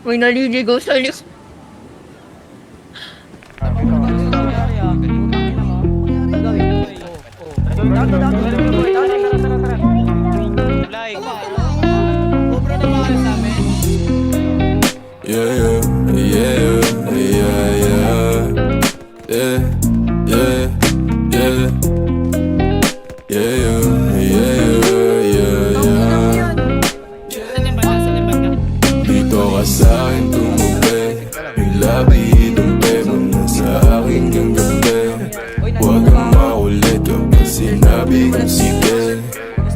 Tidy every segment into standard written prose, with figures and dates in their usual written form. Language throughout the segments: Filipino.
May naliligaw sa likod. Yeah, yeah, yeah, yeah, yeah, yeah, yeah, yeah, yeah. Dito ka sa'kin tumubi, yung labi dumpe mo na sa aking ganggabi. Huwag kang maulit kapag sinabi kong sige.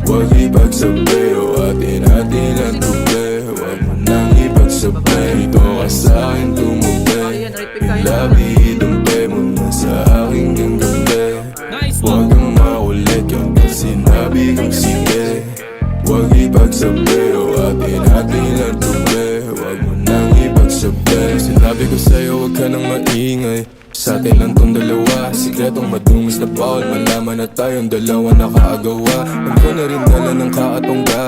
Huwag ipagsabi o atin-atin ang tubi. Huwag mo nang ipagsabi. Dito ka sa'kin tumubi, yung labi dumpe mo na sa aking ganggabi. Huwag kang maulit kapag sinabi kong sige. Huwag ipagsabi o atin-atin ang tubi. Huwag mo nang ipagsabi. Sinabi ko sa'yo huwag ka nang maingay. Sa atin lang tong dalawa, sikretong madungis na bawal malaman na tayong dalawa nakaagawa. Alam ko na rin dala ng kaatongga,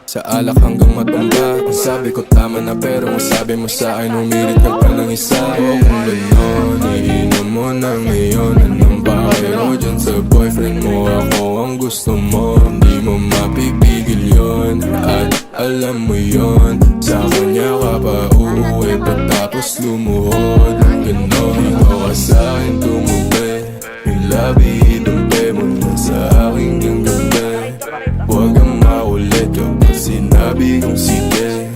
sa alak hanggang matumba. Kung sabi ko tama na pero kung sabi mo sa akin umirit ka pa ng isa. O kung gano'n, iinom mo na ngayon. Anong bakero dyan sa boyfriend mo? Ako ang gusto mo, hindi mo mapipigil yun. At alam mo yun, sa kanya ka pa uuwi pagtapos lumuhod. Gano'n, dito ka sa'kin tumubi, yung labi dumpe mo na sa aking ganggabi. Huwag kang maulit kapag sinabi kong sige.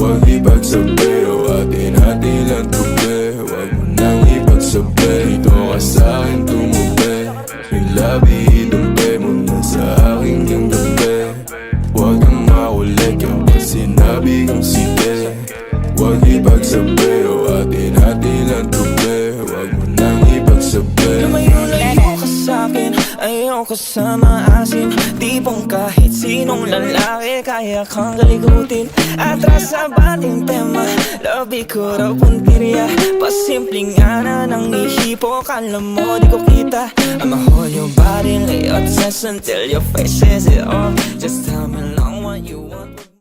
Huwag ipagsabi o atin-atin lang tubi. Huwag mo nang ipagsabi. Dito ka sa'kin tumubi, yung labi dumpe mo na sa aking ganggabi. Huwag kang maulit kapag sinabi kong sige. Huwag ipagsabi o atin-atin lang tubi. Huwag mo nang ipagsabi. Lumayo-layo ka sa'kin, ayaw ko sa maasin. Tipong kahit sinong lalaki kaya kang kaligutin. Atras sa bating tema, labi ko raw puntirya. Pasimpleng ana ng ihipo, kala mo di ko kita. I'ma hold your body, lay obsessed until your face says it all. Just tell me lang what you want.